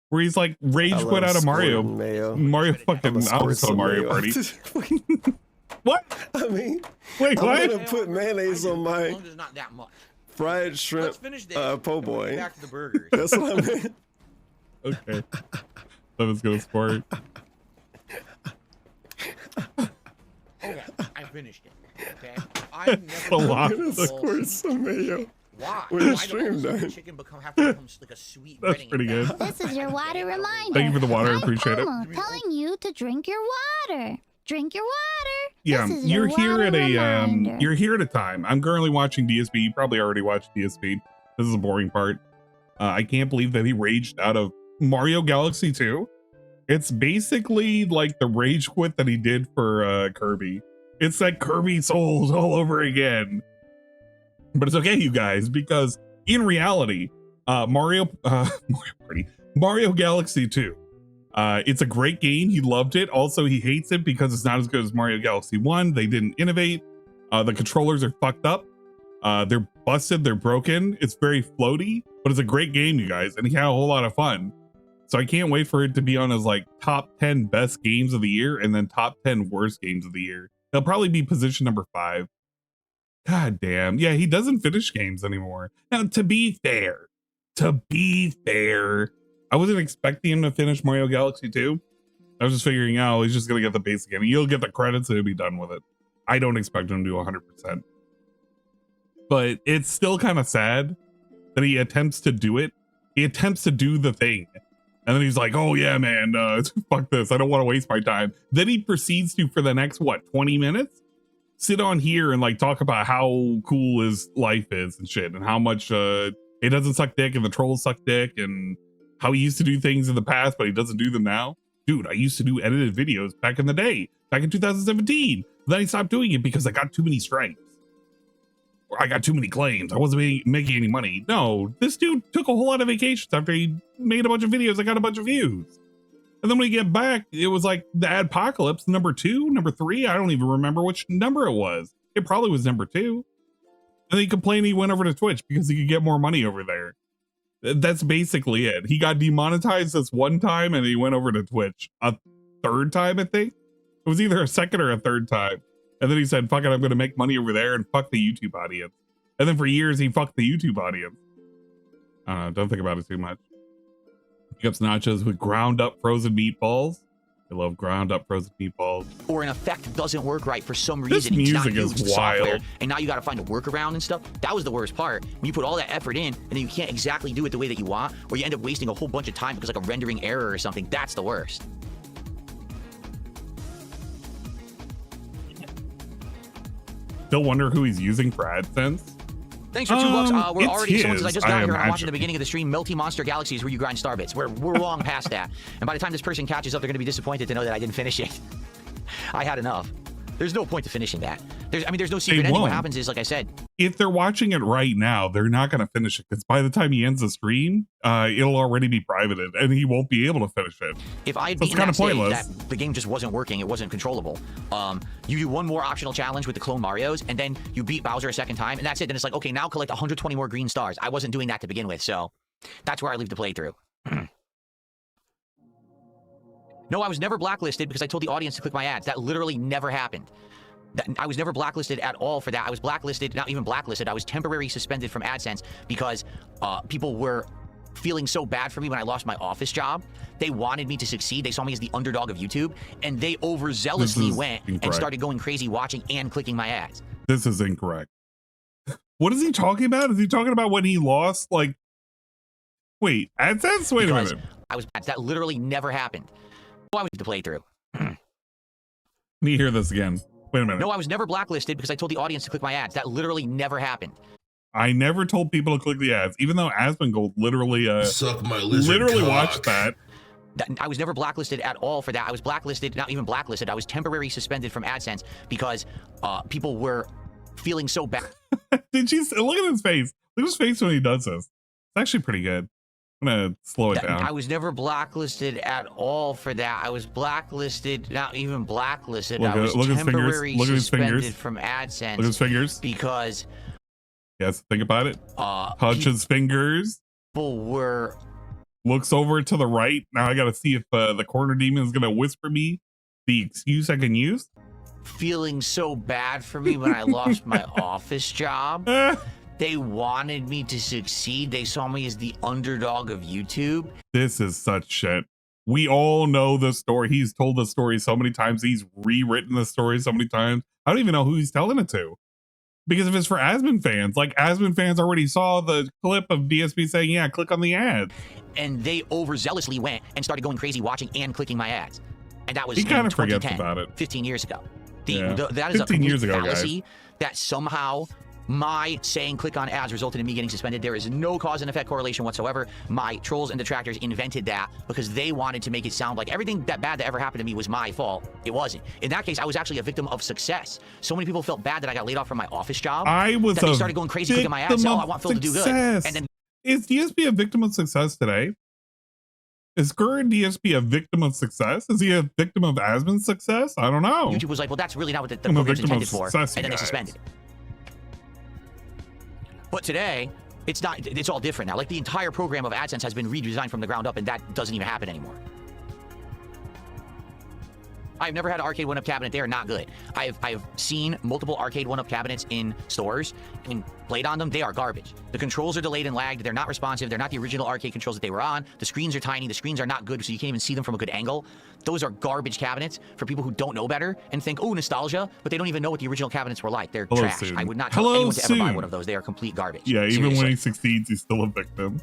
where he's like rage quit out of Mario fucking also Mario Party. What? I mean, wait, what? I'm gonna put mayonnaise on my fried shrimp po' boy. Back to the burgers. That's what I meant. Okay. That was gonna sport. Okay, I finished it. Okay, I've never squirt some mayo. Why? When the stream done. Chicken have to become like a sweet. That's pretty good. This is your water reminder. Thank you for the water. I appreciate it. Telling you to drink your water. Drink your water. Yeah, you're here at a you're here at a time. I'm currently watching DSP. You probably already watched DSP. This is a boring part. I can't believe that he raged out of Mario Galaxy 2. It's basically like the rage quit that he did for Kirby. It's like Kirby Souls all over again. But it's okay, you guys, because in reality, Mario Galaxy 2, it's a great game. He loved it. Also, he hates it because it's not as good as Mario Galaxy 1. They didn't innovate. The controllers are fucked up. They're busted. They're broken. It's very floaty, but it's a great game, you guys, and he had a whole lot of fun. So I can't wait for it to be on his like top 10 best games of the year and then top 10 worst games of the year. He'll probably be position number 5. God damn. Yeah, he doesn't finish games anymore. Now, to be fair, I wasn't expecting him to finish Mario Galaxy 2. I was just figuring out he's just going to get the basic game. He'll get the credits and he'll be done with it. I don't expect him to do 100%. But it's still kind of sad that he attempts to do it He attempts to do the thing. And then he's like, oh yeah, man, fuck this. I don't want to waste my time. Then he proceeds to, for the next, what, 20 minutes? Sit on here and like talk about how cool his life is and shit. And how much it doesn't suck dick and the trolls suck dick. And how he used to do things in the past, but he doesn't do them now. Dude, I used to do edited videos back in the day. Back in 2017. Then I stopped doing it because I got too many strikes. Or I got too many claims. I wasn't making any money. No, this dude took a whole lot of vacations after he made a bunch of videos that got a bunch of views. And then when he get back, it was like the Adpocalypse, number 2, number 3. I don't even remember which number it was. It probably was number 2. And he complained he went over to Twitch because he could get more money over there. That's basically it. He got demonetized this one time and he went over to Twitch a third time, I think. It was either a second or a third time. And then he said, fuck it, I'm going to make money over there and fuck the YouTube audience. And then for years, he fucked the YouTube audience. I don't know, don't think about it too much. Pickups nachos with ground up frozen meatballs. I love ground up frozen meatballs. Or an effect doesn't work right for some reason. This music is wild. Software, and now you got to find a workaround and stuff. That was the worst part. When you put all that effort in and then you can't exactly do it the way that you want, or you end up wasting a whole bunch of time because like a rendering error or something. That's the worst. Still wonder who he's using for AdSense. Thanks for $2. We're already, someone says, I just got here and I'm watching the imagine. beginning of the stream, Melty Monster Galaxies, where you grind star bits. We're long past that. And by the time this person catches up, they're going to be disappointed to know that I didn't finish it. I had enough. There's no point to finishing that. There's no secret ending. What happens is, like I said, if they're watching it right now, they're not going to finish it because by the time he ends the stream, it'll already be privated and he won't be able to finish it. If I had so beaten that stage, that the game just wasn't working, it wasn't controllable. You do one more optional challenge with the clone Marios, and then you beat Bowser a second time, and that's it. Then it's like, okay, now collect 120 more green stars. I wasn't doing that to begin with, so that's where I leave the playthrough. No, I was never blacklisted because I told the audience to click my ads. That literally never happened. I was never blacklisted at all for that. I was blacklisted, not even blacklisted. I was temporarily suspended from AdSense because people were feeling so bad for me when I lost my office job. They wanted me to succeed. They saw me as the underdog of YouTube, and they overzealously went and started going crazy watching and clicking my ads. This is incorrect. What is he talking about? Is he talking about when he lost, like, wait, AdSense? Wait a minute. That literally never happened. I was the playthrough. Let me hear this again. Wait a minute. No, I was never blacklisted because I told the audience to click my ads. That literally never happened. I never told people to click the ads, even though Asmongold literally watched that. I was never blacklisted at all for that. I was blacklisted, not even blacklisted. I was temporarily suspended from AdSense because people were feeling so bad. Did you look at his face? Look at his face when he does this. It's actually pretty good. I'm gonna slow it down. I was never blacklisted at all for that. I was blacklisted, not even blacklisted. I was temporarily suspended from AdSense. Look at his fingers. Because yes, think about it. Touch his fingers. People were looks over to the right. Now I gotta see if the corner demon is gonna whisper me the excuse I can use. Feeling so bad for me when I lost my office job. They wanted me to succeed. They saw me as the underdog of YouTube. This is such shit. We all know the story. He's told the story so many times. He's rewritten the story so many times. I don't even know who he's telling it to. Because if it's for Asmon fans, like Asmon fans already saw the clip of DSP saying, yeah, click on the ad. And they overzealously went and started going crazy watching and clicking my ads. And that was he kind of forgets about it. 15 years ago. That is 15 years ago, fallacy, guys. That somehow my saying click on ads resulted in me getting suspended. There is no cause and effect correlation whatsoever. My trolls and detractors invented that because they wanted to make it sound like everything that bad that ever happened to me was my fault. It wasn't. In that case, I was actually a victim of success. So many people felt bad that I got laid off from my office job. They started going crazy clicking my ads. So, I want Phil to do good. And then is DSP a victim of success today? Is current DSP a victim of success? Is he a victim of Asmon's success? I don't know. YouTube was like, well, that's really not what the program's intended for. And then they suspended it. But today, it's not. It's all different now. Like the entire program of AdSense has been redesigned from the ground up, and that doesn't even happen anymore. I've never had an arcade 1-up cabinet. They are not good. I've seen multiple arcade 1-up cabinets in stores and played on them. They are garbage. The controls are delayed and lagged. They're not responsive. They're not the original arcade controls that they were on. The screens are tiny. The screens are not good, so you can't even see them from a good angle. Those are garbage cabinets for people who don't know better and think, oh, nostalgia, but they don't even know what the original cabinets were like. They're trash. Soon. I would not tell anyone to ever buy one of those. They are complete garbage. Yeah, even when he succeeds, he's still a victim.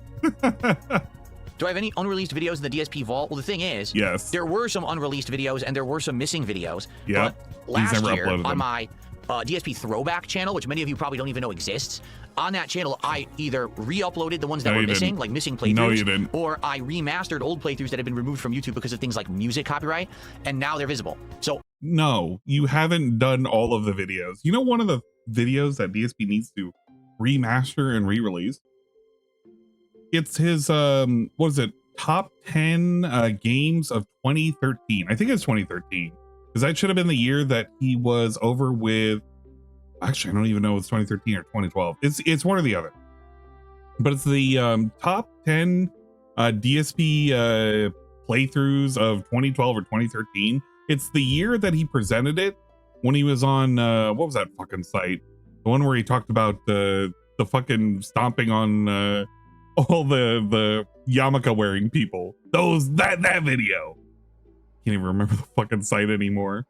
Do I have any unreleased videos in the DSP vault? Well, the thing is, yes, there were some unreleased videos and there were some missing videos. Yeah. But last year on my DSP throwback channel, which many of you probably don't even know exists, on that channel, I either re-uploaded the ones that were missing, like missing playthroughs, no, you didn't. or I remastered old playthroughs that had been removed from YouTube because of things like music copyright, and now they're visible. So no, you haven't done all of the videos. You know, one of the videos that DSP needs to remaster and re-release, it's his what is it, top 10 games of 2013. I think it's 2013, because that should have been the year that he was over with, actually I don't even know if it's 2013 or 2012. It's one or the other, but it's the top 10 DSP playthroughs of 2012 or 2013. It's the year that he presented it when he was on what was that fucking site, the one where he talked about the fucking stomping on all the yarmulke wearing people. That video. Can't even remember the fucking site anymore.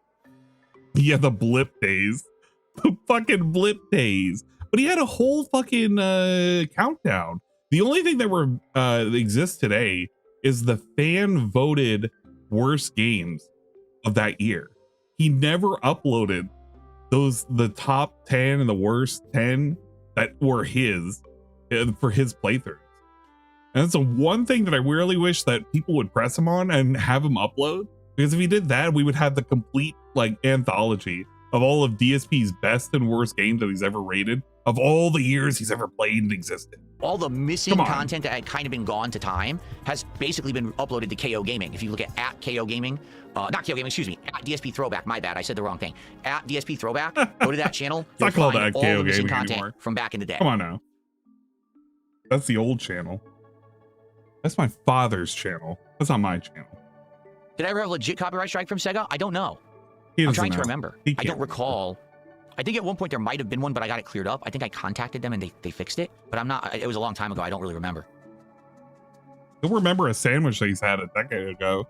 Yeah, the blip days. The fucking blip days. But he had a whole fucking countdown. The only thing that exists today is the fan voted worst games of that year. He never uploaded the top 10 and the worst 10 that were his for his playthroughs. And that's the one thing that I really wish that people would press him on and have him upload, because if he did that, we would have the complete like anthology of all of DSP's best and worst games that he's ever rated of all the years he's ever played and existed. All the missing content that had kind of been gone to time has basically been uploaded to KO Gaming. If you look at KO Gaming, not KO Gaming, excuse me, at DSP Throwback, my bad, I said the wrong thing. At DSP Throwback, go to that channel, you'll find all the missing content anymore from back in the day. Come on now. That's the old channel. That's my father's channel. That's not my channel. Did I ever have a legit copyright strike from Sega? I don't know. I'm trying to remember. I don't recall. I think at one point there might have been one, but I got it cleared up. I think I contacted them and they fixed it, but I'm not, it was a long time ago. I don't really remember. You'll remember a sandwich that he's had a decade ago.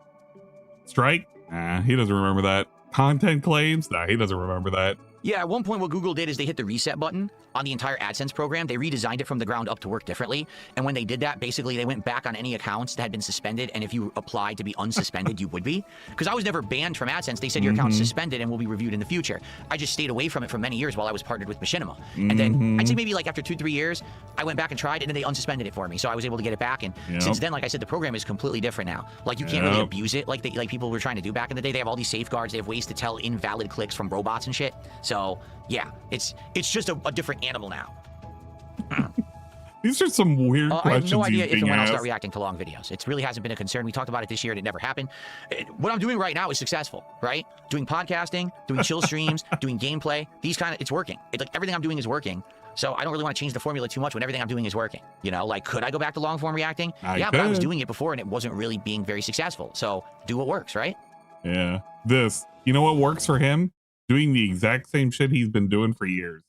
Strike? Nah, he doesn't remember that. Content claims? Nah, he doesn't remember that. Yeah, at one point what Google did is they hit the reset button on the entire AdSense program. They redesigned it from the ground up to work differently. And when they did that, basically they went back on any accounts that had been suspended. And if you applied to be unsuspended, you would be. Because I was never banned from AdSense. They said your account's suspended and will be reviewed in the future. I just stayed away from it for many years while I was partnered with Machinima. And then I'd say maybe like after 2-3 years, I went back and tried, and then they unsuspended it for me. So I was able to get it back. And since then, like I said, the program is completely different now. Like you can't really abuse it like people were trying to do back in the day. They have all these safeguards. They have ways to tell invalid clicks from robots and shit. So yeah, it's just a different animal now. These are some weird questions. I have no idea if and when I'll start reacting to long videos. It really hasn't been a concern. We talked about it this year and it never happened. What I'm doing right now is successful, right? Doing podcasting, doing chill streams, doing gameplay. It's working. Like everything I'm doing is working. So I don't really want to change the formula too much when everything I'm doing is working. You know, like could I go back to long form reacting? Yeah, but I was doing it before and it wasn't really being very successful. So do what works, right? Yeah. You know what works for him? Doing the exact same shit he's been doing for years.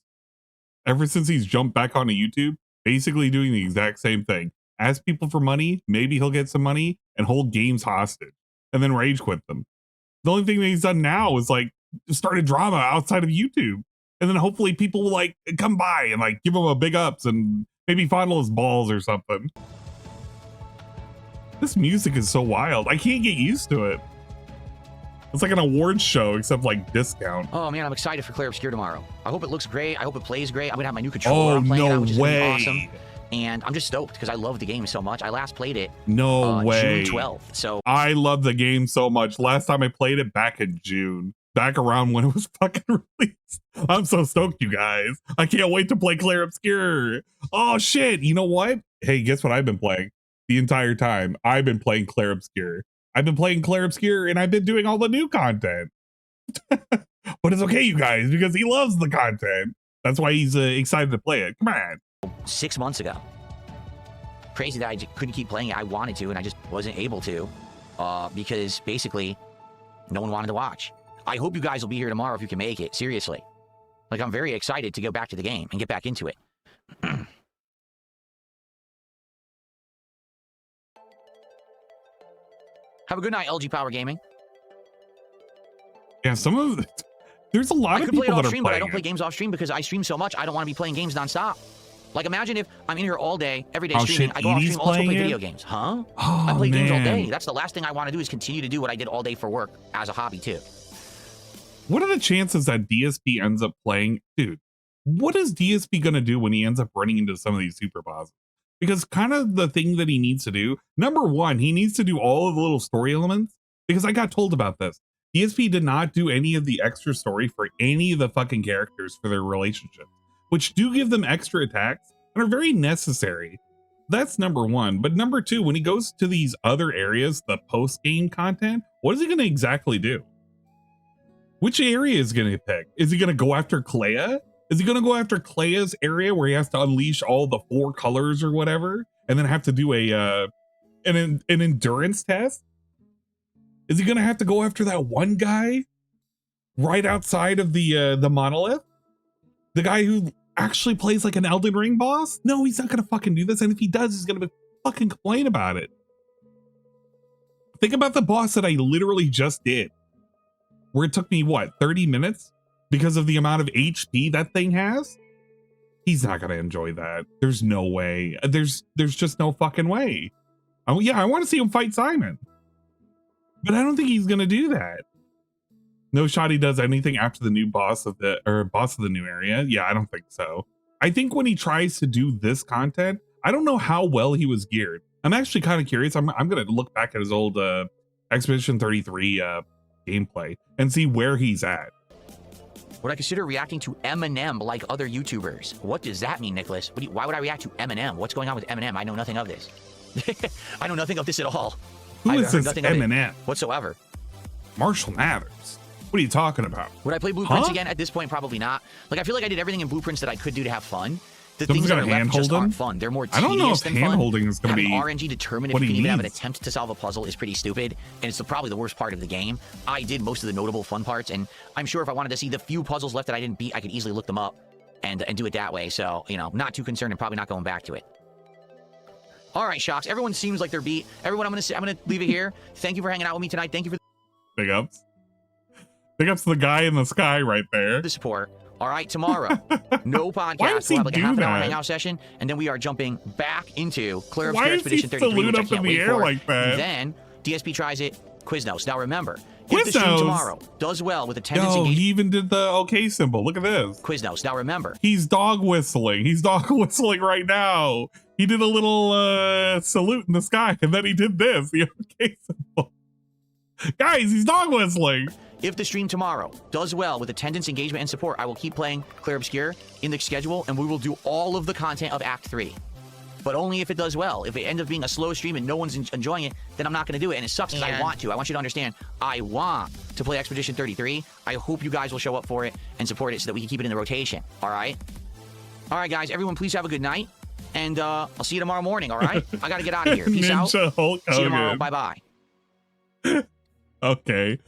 Ever since he's jumped back onto YouTube, basically doing the exact same thing. Ask people for money, maybe he'll get some money, and hold games hostage, and then rage quit them. The only thing that he's done now is like start a drama outside of YouTube, and then hopefully people will like come by and like give him a big ups and maybe fondle his balls or something. This music is so wild. I can't get used to it. It's like an awards show, except like discount. Oh man, I'm excited for Clair Obscure tomorrow. I hope it looks great. I hope it plays great. I'm gonna have my new controller I'm playing out, which is gonna be awesome. And I'm just stoked because I love the game so much. I last played it June 12th. So I love the game so much. Last time I played it back in June, back around when it was fucking released. I'm so stoked, you guys. I can't wait to play Clair Obscure. Oh shit, you know what? Hey, guess what I've been playing the entire time? I've been playing Clair Obscure. I've been playing Clair Obscure and I've been doing all the new content. But it's okay, you guys, because he loves the content. That's why he's excited to play it. Come on. 6 months ago. Crazy that I couldn't keep playing it. I wanted to and I just wasn't able to because basically No one wanted to watch. I hope you guys will be here tomorrow if you can make it. Seriously. Like, I'm very excited to go back to the game and get back into it. Have a good night, LG Power Gaming. Yeah, there's a lot of people play it off that stream, are but I playing don't play games off stream because I stream so much. I don't want to be playing games nonstop. Like, imagine if I'm in here all day, every day streaming. Shit, I go off Edie's stream, also play playing video it? games. Huh? Oh, I play games all day. man. That's the last thing I want to do is continue to do what I did all day for work as a hobby too. What are the chances that DSP ends up playing? Dude, what is DSP going to do when he ends up running into some of these super bosses? Because kind of the thing that he needs to do, number one, he needs to do all of the little story elements. Because I got told about this. DSP did not do any of the extra story for any of the fucking characters for their relationships, which do give them extra attacks and are very necessary. That's number one. But number two, when he goes to these other areas, the post-game content, what is he going to exactly do? Which area is he going to pick? Is he going to go after Clea? Is he going to go after Clea's area where he has to unleash all the 4 colors or whatever, and then have to do an endurance test? Is he going to have to go after that one guy right outside of the monolith? The guy who actually plays like an Elden Ring boss? No, he's not going to fucking do this. And if he does, he's going to fucking complain about it. Think about the boss that I literally just did, where it took me, what, 30 minutes because of the amount of HP that thing has? He's not going to enjoy that. There's no way. There's just no fucking way. Oh yeah, I want to see him fight Simon. But I don't think he's gonna do that. No shot he does anything after the new boss of the new area. Yeah, I don't think so. I think when he tries to do this content, I don't know how well he was geared. I'm actually kind of curious. I'm gonna look back at his old Expedition 33 gameplay and see where he's at. Would I consider reacting to Eminem like other YouTubers? What does that mean, Nicholas? Why would I react to Eminem? What's going on with Eminem? I know nothing of this. I know nothing of this at all. Who is this Eminem? Whatsoever. Marshall Mathers. What are you talking about? Would I play Blueprints again? At this point, probably not. Like, I feel like I did everything in Blueprints that I could do to have fun. The things that are left just aren't fun. They're more tedious than fun. I don't know if hand-holding is going to be RNG determine if you can even have an attempt to solve a puzzle is pretty stupid, and it's probably the worst part of the game. I did most of the notable fun parts, and I'm sure if I wanted to see the few puzzles left that I didn't beat, I could easily look them up and do it that way. So, you know, not too concerned and probably not going back to it. All right, Shocks. Everyone seems like they're beat. Everyone, I'm gonna leave it here. Thank you for hanging out with me tonight. Thank you for big ups. Big ups to the guy in the sky right there. The support. All right, tomorrow, no podcast. We'll have like a half an hour hangout session, and then we are jumping back into Clear Obscure Expedition 33, which I can't wait for. Like that? Then DSP tries it. Quiznos. Now remember, if the stream tomorrow does well with attendance engagement. He even did the okay symbol. Look at this. Quiznos. Now remember, he's dog whistling. He's dog whistling right now. He did a little salute in the sky, and then he did this, the okay symbol. Guys, he's dog whistling. If the stream tomorrow does well with attendance, engagement, and support, I will keep playing Clear Obscure in the schedule, and we will do all of the content of Act 3. But only if it does well. If it ends up being a slow stream and no one's enjoying it, then I'm not going to do it. And it sucks because I want to. I want you to understand, I want to play Expedition 33. I hope you guys will show up for it and support it so that we can keep it in the rotation. All right? All right, guys. Everyone, please have a good night. And I'll see you tomorrow morning, all right? I got to get out of here. Peace out. Hulk see you tomorrow. Bye-bye. Okay.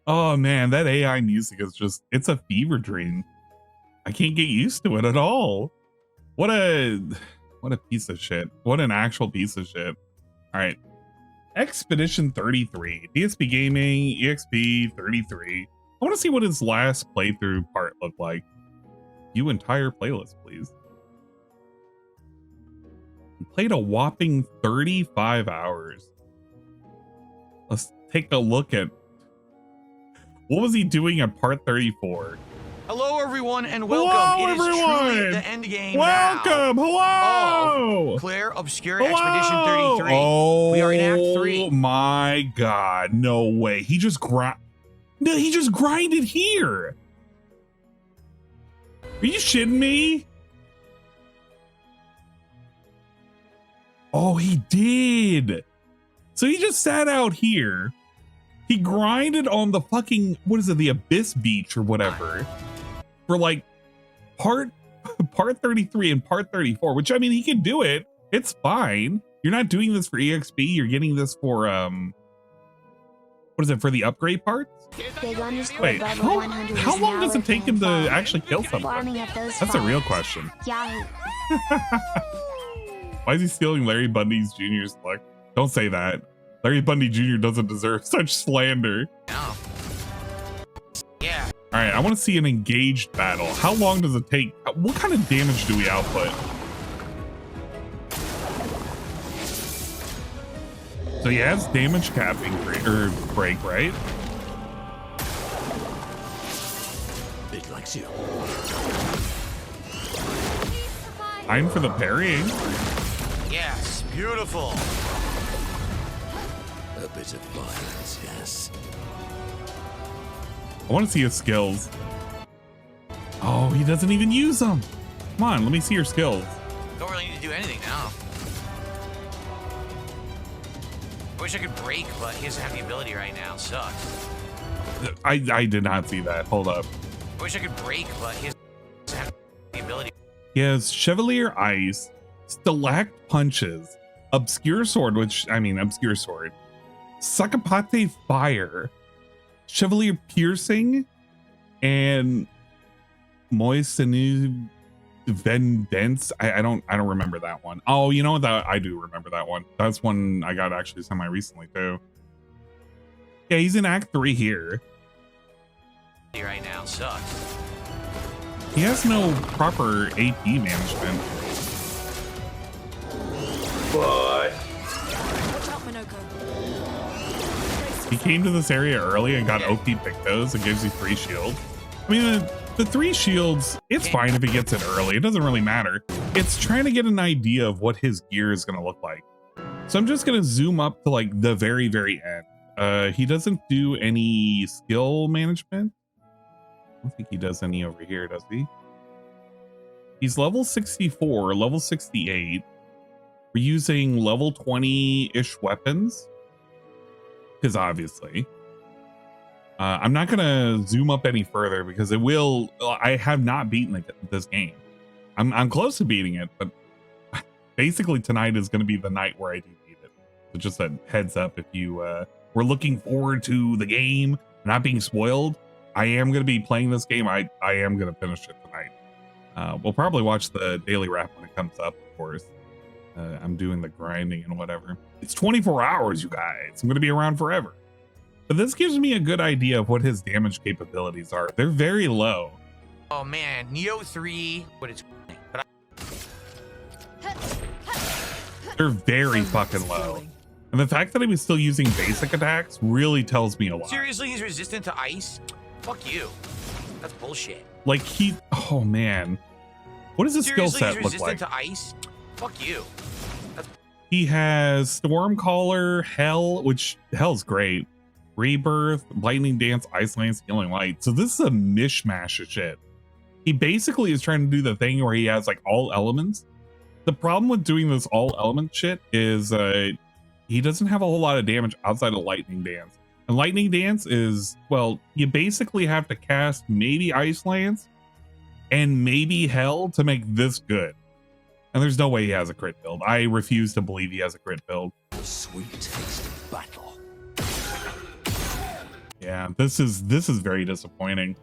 Oh, man. That AI music is just, it's a fever dream. I can't get used to it at all. What a piece of shit. What an actual piece of shit. All right. Expedition 33. DSP Gaming, EXP 33. I want to see what his last playthrough part looked like. View entire playlist, please. He played a whopping 35 hours. Let's take a look at what was he doing at part 34. Hello, everyone, and welcome. It is truly the end game. Welcome. Hello. Clear Obscure Expedition 33. Oh, we are in Act 3. Oh my God! No way. He just grinded here. Are you shitting me? Oh, he did. So he just sat out here. He grinded on the fucking, what is it, the Abyss Beach or whatever, for like part 33 and part 34, which, I mean, he can do it. It's fine. You're not doing this for EXP. You're getting this for What is it for the upgrade parts? Big underscore Wait, level 100 how is long now does it take him to farming actually kill something? up those That's a real files. question. Yahoo. Why is he stealing Larry Bundy Jr.'s luck? Don't say that. Larry Bundy Jr. doesn't deserve such slander. No. Yeah. All right, I want to see an engaged battle. How long does it take? What kind of damage do we output? So he has damage capping break, right? It likes you. Time for the parrying. Yes, beautiful. A bit of violence, yes. I want to see his skills. Oh, he doesn't even use them. Come on, let me see your skills. Don't really need to do anything now. I wish I could break, but he doesn't have the ability right now. Sucks. I did not see that. Hold up. I wish I could break, but he doesn't have the ability. He has Chevalier Ice, Stalactite Punches, Obscure Sword, Obscure Sword, Sakapate Fire, Chevalier Piercing, and Moisenu Vendence. I don't remember that one. Oh, you know what? I do remember that one. That's one I got actually semi recently too. Yeah, he's in Act 3 here. Right now sucks. He has no proper AP management. But He came to this area early and got OP Pictos. It gives you 3 shields. I mean, the 3 shields, it's fine if he gets it early. It doesn't really matter. It's trying to get an idea of what his gear is going to look like. So I'm just going to zoom up to like the very, very end. He doesn't do any skill management. I don't think he does any over here, does he? He's level 64, level 68. We're using level 20-ish weapons. Because obviously. I'm not going to zoom up any further because I have not beaten this game. I'm close to beating it, but basically tonight is going to be the night where I do beat it. So just a heads up, if you were looking forward to the game, not being spoiled, I am going to be playing this game. I am going to finish it tonight. We'll probably watch the daily wrap when it comes up, of course. I'm doing the grinding and whatever. It's 24 hours, you guys. I'm going to be around forever. But this gives me a good idea of what his damage capabilities are. They're very low. Oh man, Neo 3, but it's but They're very fucking low. And the fact that he was still using basic attacks really tells me a lot. seriously, he's resistant to ice? Fuck you. That's bullshit. Like oh man. What does his skill set he's look resistant like? to ice? Fuck you. He has Stormcaller, Hell, which Hell's great. Rebirth, Lightning Dance, Ice Lance, Healing Light. So this is a mishmash of shit. He basically is trying to do the thing where he has like all elements. The problem with doing this all element shit is he doesn't have a whole lot of damage outside of Lightning Dance. And Lightning Dance is, well, you basically have to cast maybe Ice Lance and maybe Hell to make this good. And there's no way he has a crit build. I refuse to believe he has a crit build. Sweet taste of battle. Yeah, this is very disappointing.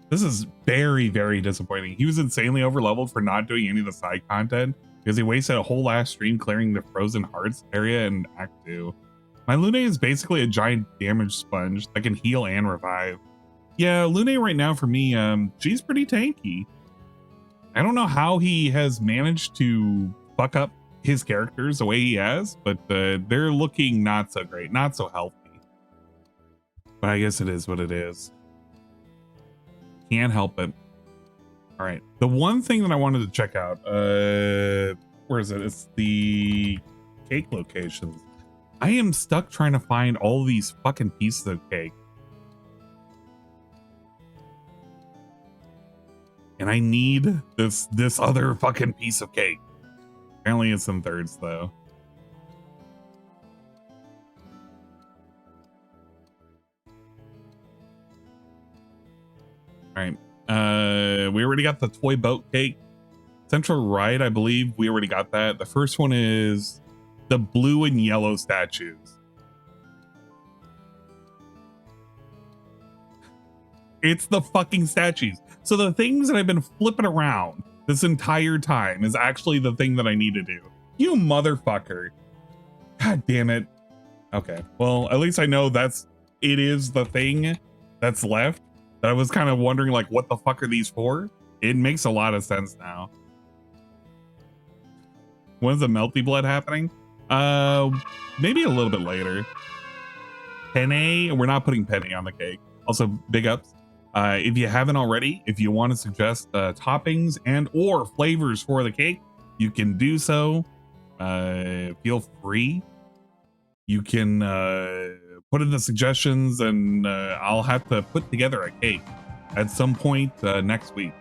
This is very, very disappointing. He was insanely overleveled for not doing any of the side content because he wasted a whole last stream clearing the Frozen Hearts area in Act 2. My Lune is basically a giant damage sponge that can heal and revive. Yeah, Lune right now for me, she's pretty tanky. I don't know how he has managed to fuck up his characters the way he has, but they're looking not so great, not so healthy. But I guess it is what it is. Can't help it. All right. The one thing that I wanted to check out, where is it? It's the cake locations. I am stuck trying to find all these fucking pieces of cake. And I need this other fucking piece of cake. Apparently it's in thirds though. All right. We already got the toy boat cake. Central right, I believe we already got that. The first one is the blue and yellow statues. It's the fucking statues. So the things that I've been flipping around this entire time is actually the thing that I need to do. You motherfucker. God damn it. Okay, well, at least I know it is the thing that's left. That I was kind of wondering, like, what the fuck are these for? It makes a lot of sense now. When's the melty blood happening? Maybe a little bit later. Penne, we're not putting penne on the cake. Also, big ups. If you haven't already, if you want to suggest toppings and or flavors for the cake, you can do so. Feel free. You can put in the suggestions, and I'll have to put together a cake at some point next week.